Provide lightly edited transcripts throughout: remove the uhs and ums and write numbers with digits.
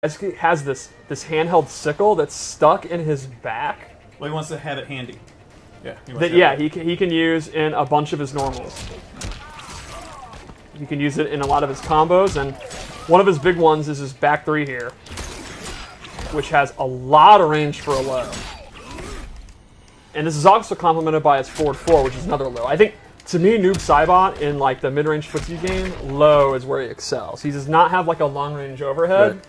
has this handheld sickle that's stuck in his back. Well, he wants to have it handy. Yeah, he can use in a bunch of his normals. He can use it in a lot of his combos, and one of his big ones is his back 3 here, which has a lot of range for a low. And this is also complemented by his forward 4, which is another low. I think, to me, Noob Saibot in like the mid-range footsie game, low is where he excels. He does not have like a long-range overhead. Right.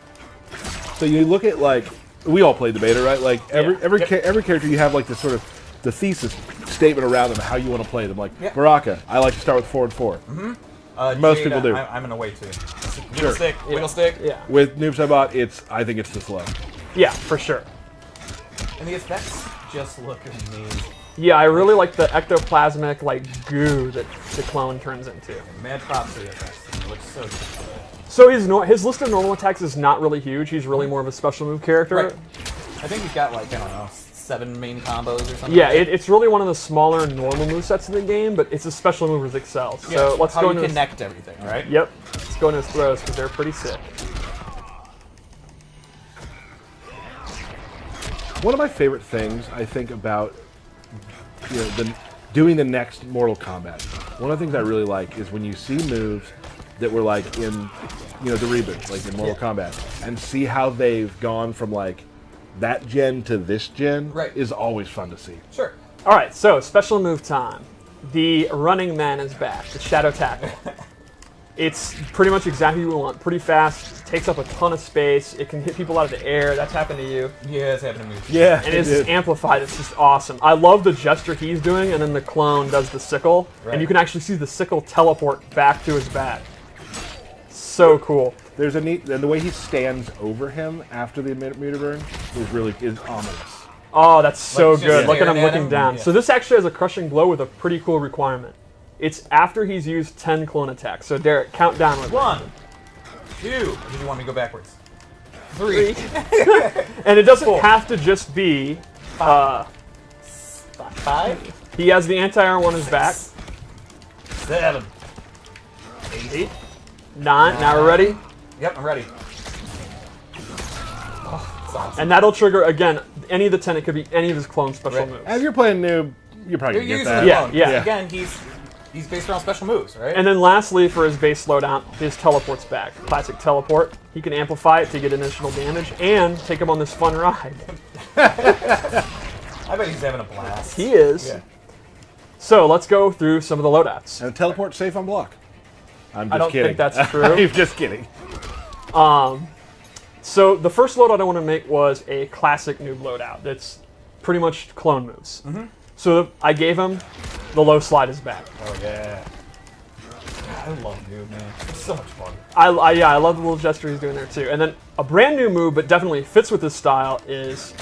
So you look at like, we all played the beta, right? Like every character you have like this sort of the thesis statement around them, how you want to play them. Like Baraka, I like to start with forward 4. Most Jade, people do. I'm gonna wait too. Wiggle stick. Yeah. With Noob Saibot, I think it's this low. Yeah, for sure. And the effects just look amazing. Yeah, I really like the ectoplasmic like goo that the clone turns into. Mad props to the effects. It looks so good. So his list of normal attacks is not really huge. He's really more of a special move character. Right. I think he's got like, I don't know, 7 main combos or something. Yeah, it's really one of the smaller normal movesets in the game, but it's a special move that excels. Yeah, so let's how go you into connect everything, right? Yep. Let's go into his throws because they're pretty sick. One of my favorite things I think about doing the next Mortal Kombat. One of the things I really like is when you see moves that were like in the reboot, like in Mortal Kombat, and see how they've gone from like that gen to this gen is always fun to see. Sure. All right, so special move time. The Running Man is back. The Shadow Tackle. It's pretty much exactly what we want. Pretty fast, takes up a ton of space. It can hit people out of the air. That's happened to you. Yeah, it's happened to me. Yeah, and it's amplified. It's just awesome. I love the gesture he's doing, and then the clone does the sickle, and you can actually see the sickle teleport back to his back. So cool. There's a neat, and the way he stands over him after the meter burn is ominous. Oh, that's so Like, good. Look at him looking down. Yeah. So this actually has a crushing blow with a pretty cool requirement. It's after he's used 10 clone attacks. So Derek, count down with 1, 2. Or did you want me to go backwards? 3. And it doesn't have to just be 5. He has the anti-air on his back. 7. 8. 9. Now we're ready. Yep, I'm ready. Oh, that's awesome. And that'll trigger again any of the 10. It could be any of his clone special moves. As you're playing noob, you're probably You're gonna using get that. the Yeah. Again, he's based around special moves, right? And then lastly, for his base slowdown, his teleport's back. Classic teleport. He can amplify it to get additional damage and take him on this fun ride. I bet he's having a blast. He is. Yeah. So let's go through some of the loadouts. And teleport safe on block. I'm just I don't kidding. think that's true. I'm just kidding. So the first loadout I want to make was a classic noob loadout. That's pretty much clone moves. So I gave him the low slide is back. Oh yeah. I love Noob, man. It's so much fun. I love the little gesture he's doing there too. And then a brand new move, but definitely fits with this style, is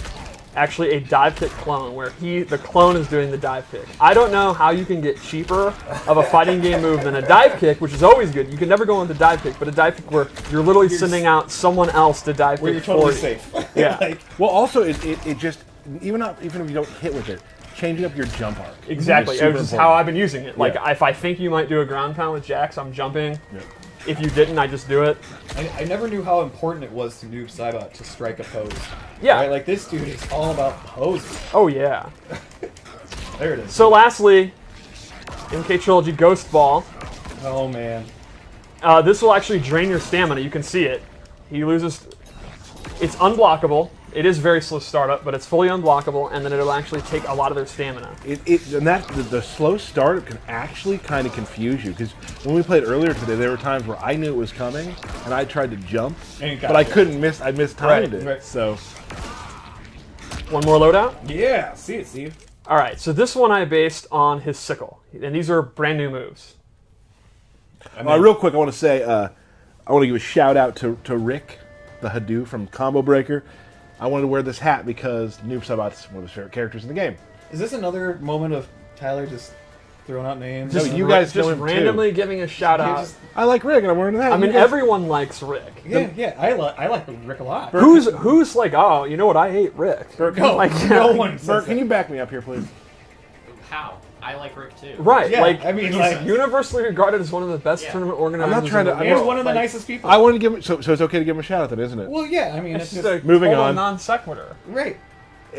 actually a dive kick clone, where the clone is doing the dive kick. I don't know how you can get cheaper of a fighting game move than a dive kick, which is always good. You can never go into dive kick, but a dive kick where you're literally sending out someone else to dive kick for you. Totally safe. Yeah. Well, also it just even if you don't hit with it, changing up your jump arc. Exactly. Is super Which is important. how I've been using it. Like if I think you might do a ground pound with Jax, I'm jumping. Yeah. If you didn't, I just do it. I never knew how important it was to Noob Saibot to strike a pose. Yeah. Right? Like, this dude is all about posing. Oh yeah. There it is. So lastly, MK Trilogy Ghost Ball. Oh, man. This will actually drain your stamina. You can see it. He loses. It's unblockable. It is very slow startup, but it's fully unblockable, and then it'll actually take a lot of their stamina. The slow startup can actually kind of confuse you, because when we played earlier today, there were times where I knew it was coming and I tried to jump, but I couldn't miss. I mistimed it. Right. So One more loadout. Yeah, see it, Steve. All right. So this one I based on his sickle, and these are brand new moves. real quick, I want to say I want to give a shout out to Rick, the Hadou from Combo Breaker. I wanted to wear this hat because Noob Saibot's one of his favorite characters in the game. Is this another moment of Tyler just throwing out names? No, you guys know just him randomly too. giving a shout out. I like Rick, and I'm wearing that. I mean, everyone likes Rick. Yeah, I like Rick a lot. Who's like, oh, you know what? I hate Rick. No, Like, no one says Bert, that. can you back me up here, please? How? I like Rick too. Right, Yeah, like I mean, he's like- universely regarded as one of the best tournament organizers. I'm not trying to- in the I'm He's world. one of the Like, nicest people. I want to give him, so it's okay to give him a shout out then, isn't it? Well, yeah, I mean, It's it's just just... a Moving total on. non sequitur. Right.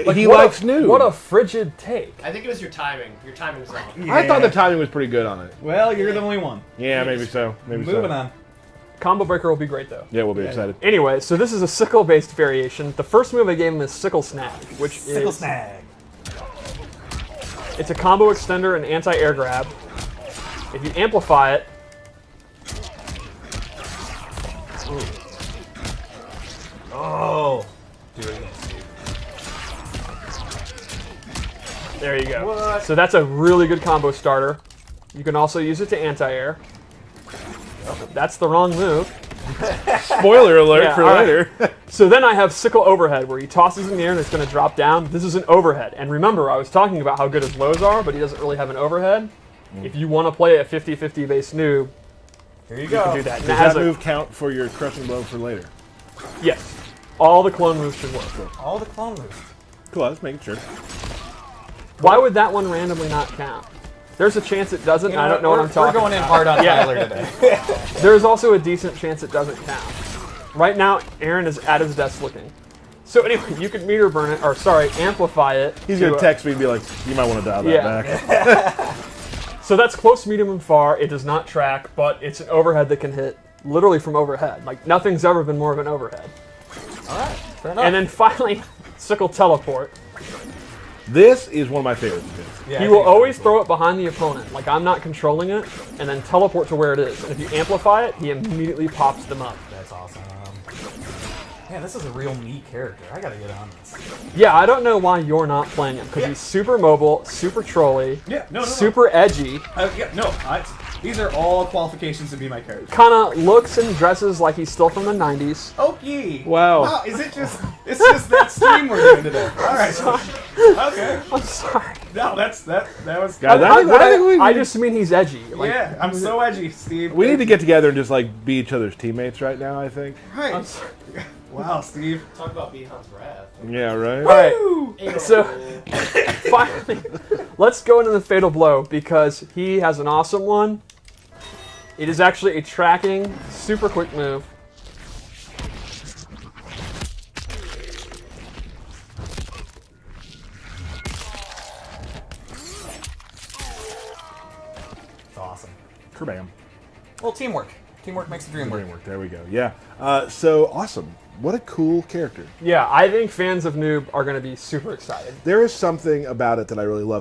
Like, he what likes a, new. What a frigid take. I think it was your timing. Your timing was wrong. I thought the timing was pretty good on it. Well, you're the only one. Yeah, maybe so. Maybe so. Moving on. Combo breaker will be great though. Yeah, we'll be excited. Anyway, so this is a sickle-based variation. The first move I gave him is sickle snag, which Sickle is snag. it's a combo extender and anti-air grab. If you amplify it, Oh. Do it again, Steve. there you go. What? So that's a really good combo starter. You can also use it to anti-air. That's the wrong move. Spoiler alert Yeah, for all right. later. So then I have sickle overhead, where he tosses in the air and it's going to drop down. This is an overhead. And remember, I was talking about how good his lows are, but he doesn't really have an overhead. If you want to play a 50-50 base noob, Here you you go. can do that. And it Does has that a- move count for your crushing blow for later? Yes. All the clone moves should work. All the clone moves. Cool, I was making sure. Why would that one randomly not count? There's a chance it doesn't. I don't know what I'm talking We're going in about. hard on Yeah. Tyler today. There's also a decent chance it doesn't count. Right now, Aaron is at his desk looking. So anyway, you could meter burn it, or sorry, amplify it. He's to, going to text me and be like, you might want to dial that Yeah. back. So that's close, medium, and far. It does not track, but it's an overhead that can hit literally from overhead. Like, nothing's ever been more of an overhead. Alright, fair enough. And then finally, sickle teleport. This is one of my favorites of his. Yeah, He I will think always so. throw it behind the opponent, like I'm not controlling it, and then teleport to where it is. And if you amplify it, he immediately pops them up. That's awesome. Man, this is a real me character. I gotta get on this. Yeah, I don't know why you're not playing him, because Yeah. he's super mobile, super trolly, Yeah, no. super edgy, These are all qualifications to be my character. kind of looks and dresses like he's still from the 90s. Okay. Wow. Is it just? It's just that stream we're doing today. All right. Okay. I'm sorry. No, that was. Guys, I just mean he's edgy. Like, Yeah, I'm so edgy, Steve. we need to get together and just like be each other's teammates right now, I think. I'm Right. sorry. Wow, Steve. Talk about Bihan's wrath. Yeah, right? All right. So finally, let's go into the fatal blow because he has an awesome one. It is actually a tracking, super quick move. It's awesome. Kerbam. Well, teamwork. Teamwork makes the dream work. Teamwork, there we go. Yeah. So awesome. What a cool character. Yeah, I think fans of Noob are going to be super excited. There is something about it that I really love.